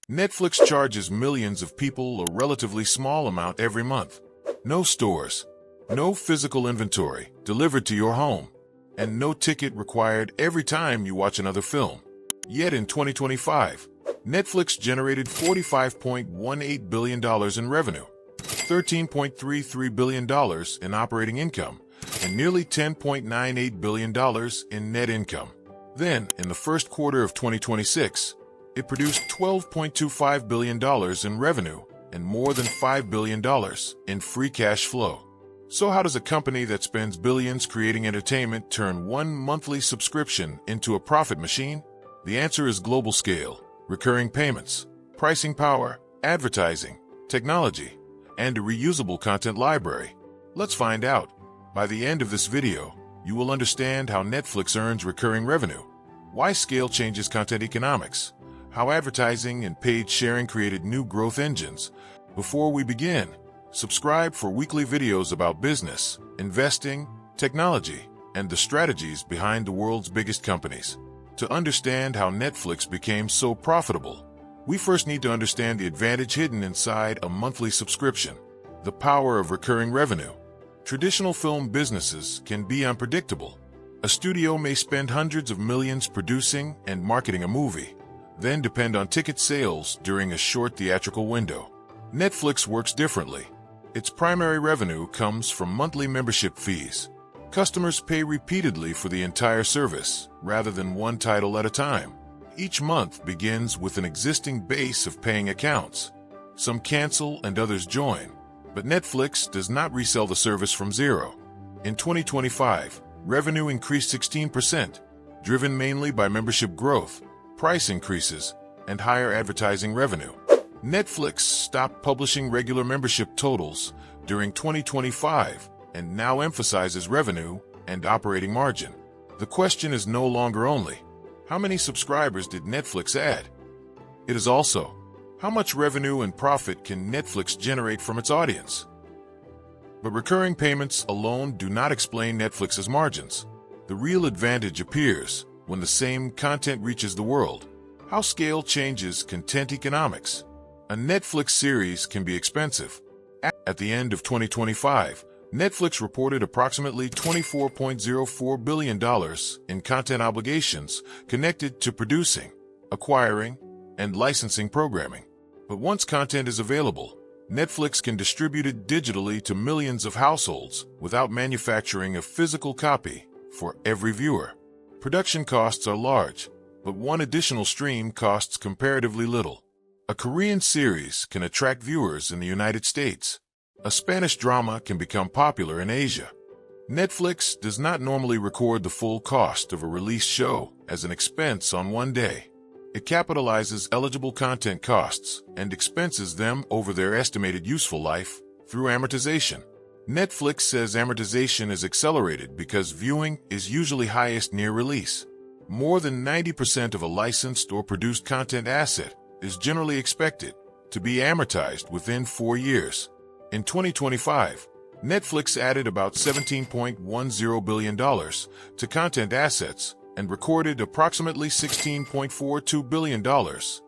Netflix charges millions of people a relatively small amount every month. No stores, no physical inventory delivered to your home, and no ticket required every time you watch another film. Yet in 2025, Netflix generated $45.18 billion in revenue, $13.33 billion in operating income, and nearly $10.98 billion in net income. Then, in the first quarter of 2026, it produced $12.25 billion in revenue and more than $5 billion in free cash flow. So how does a company that spends billions creating entertainment turn one monthly subscription into a profit machine? The answer is global scale, recurring payments, pricing power, advertising, technology, and a reusable content library. Let's find out. By the end of this video, you will understand how Netflix earns recurring revenue, why scale changes content economics, how advertising and paid sharing created new growth engines. Before we begin, subscribe for weekly videos about business, investing, technology, and the strategies behind the world's biggest companies. To understand how Netflix became so profitable, we first need to understand the advantage hidden inside a monthly subscription, the power of recurring revenue. Traditional film businesses can be unpredictable. A studio may spend hundreds of millions producing and marketing a movie, then depend on ticket sales during a short theatrical window. Netflix works differently. Its primary revenue comes from monthly membership fees. Customers pay repeatedly for the entire service, rather than one title at a time. Each month begins with an existing base of paying accounts. Some cancel and others join, but Netflix does not resell the service from zero. In 2025, revenue increased 16%, driven mainly by membership growth, price increases, and higher advertising revenue. Netflix stopped publishing regular membership totals during 2025 and now emphasizes revenue and operating margin. The question is no longer only, how many subscribers did Netflix add? It is also, how much revenue and profit can Netflix generate from its audience? But recurring payments alone do not explain Netflix's margins. The real advantage appears when the same content reaches the world. How scale changes content economics. A Netflix series can be expensive. At the end of 2025, Netflix reported approximately $24.04 billion in content obligations connected to producing, acquiring, and licensing programming. But once content is available, Netflix can distribute it digitally to millions of households without manufacturing a physical copy for every viewer. Production costs are large, but one additional stream costs comparatively little. A Korean series can attract viewers in the United States. A Spanish drama can become popular in Asia. Netflix does not normally record the full cost of a released show as an expense on one day. It capitalizes eligible content costs and expenses them over their estimated useful life through amortization. Netflix says amortization is accelerated because viewing is usually highest near release. More than 90% of a licensed or produced content asset is generally expected to be amortized within 4 years. In 2025, Netflix added about $17.10 billion to content assets and recorded approximately $16.42 billion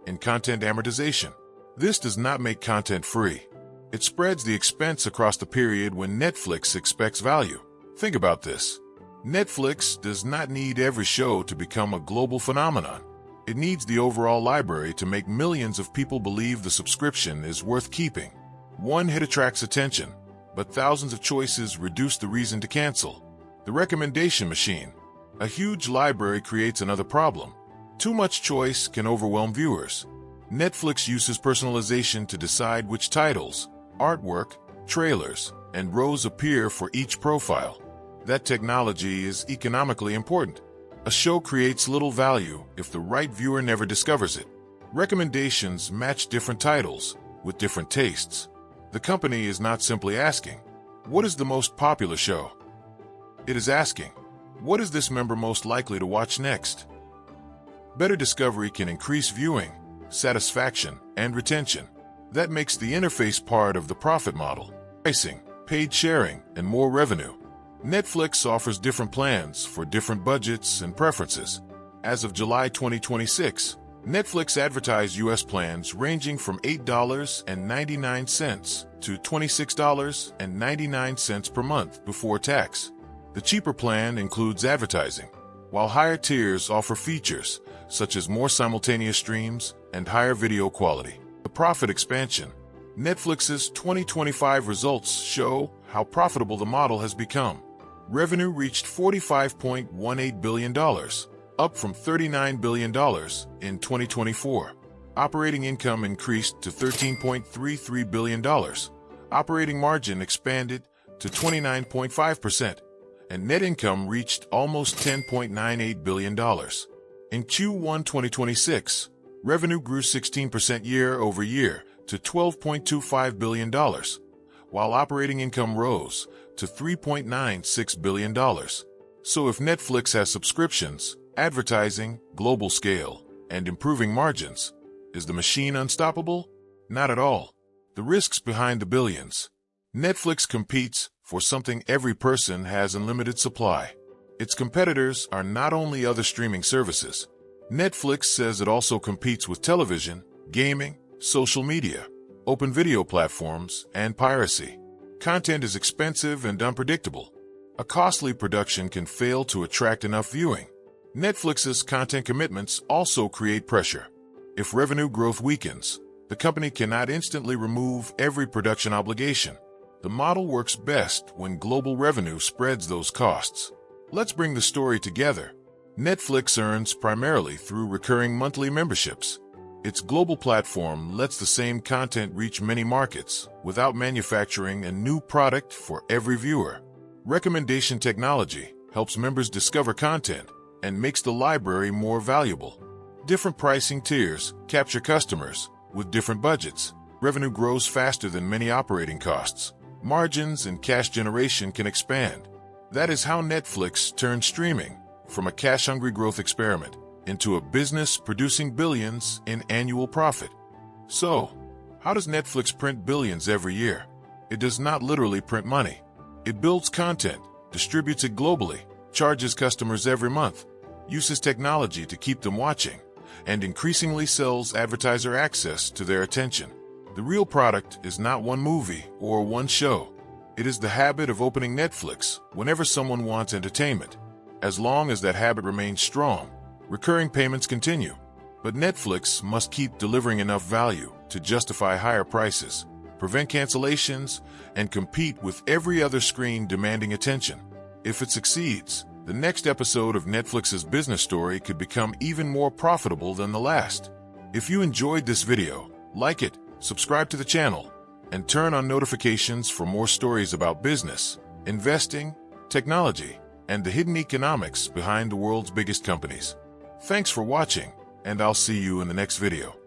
in content amortization. This does not make content free. It spreads the expense across the period when Netflix expects value. Think about this. Netflix does not need every show to become a global phenomenon. It needs the overall library to make millions of people believe the subscription is worth keeping. One hit attracts attention, but thousands of choices reduce the reason to cancel. The recommendation machine. A huge library creates another problem. Too much choice can overwhelm viewers. Netflix uses personalization to decide which titles, artwork, trailers, and rows appear for each profile. That technology is economically important. A show creates little value if the right viewer never discovers it. Recommendations match different titles with different tastes. The company is not simply asking, what is the most popular show? It is asking, what is this member most likely to watch next? Better discovery can increase viewing, satisfaction, and retention. That makes the interface part of the profit model. Pricing, paid sharing, and more revenue. Netflix offers different plans for different budgets and preferences. As of July 2026, Netflix advertised U.S. plans ranging from $8.99 to $26.99 per month before tax. The cheaper plan includes advertising, while higher tiers offer features such as more simultaneous streams and higher video quality. The profit expansion. Netflix's 2025 results show how profitable the model has become. Revenue reached $45.18 billion, up from $39 billion in 2024. Operating income increased to $13.33 billion. Operating margin expanded to 29.5%, and net income reached almost $10.98 billion. In Q1 2026, revenue grew 16% year-over-year to $12.25 billion, while operating income rose to $3.96 billion. So if Netflix has subscriptions, advertising, global scale, and improving margins, is the machine unstoppable? Not at all. The risks behind the billions. Netflix competes for something every person has in limited supply. Its competitors are not only other streaming services. Netflix says it also competes with television, gaming, social media, open video platforms, and piracy. Content is expensive and unpredictable. A costly production can fail to attract enough viewing. Netflix's content commitments also create pressure. If revenue growth weakens, the company cannot instantly remove every production obligation. The model works best when global revenue spreads those costs. Let's bring the story together. Netflix earns primarily through recurring monthly memberships. Its global platform lets the same content reach many markets without manufacturing a new product for every viewer. Recommendation technology helps members discover content and makes the library more valuable. Different pricing tiers capture customers with different budgets. Revenue grows faster than many operating costs. Margins and cash generation can expand. That is how Netflix turned streaming from a cash-hungry growth experiment into a business producing billions in annual profit. So, how does Netflix print billions every year? It does not literally print money. It builds content, distributes it globally, charges customers every month, uses technology to keep them watching, and increasingly sells advertiser access to their attention. The real product is not one movie or one show. It is the habit of opening Netflix whenever someone wants entertainment. As long as that habit remains strong, recurring payments continue. But Netflix must keep delivering enough value to justify higher prices, prevent cancellations, and compete with every other screen demanding attention. If it succeeds, the next episode of Netflix's business story could become even more profitable than the last. If you enjoyed this video, like it, subscribe to the channel, and turn on notifications for more stories about business, investing, technology, and the hidden economics behind the world's biggest companies. Thanks for watching, and I'll see you in the next video.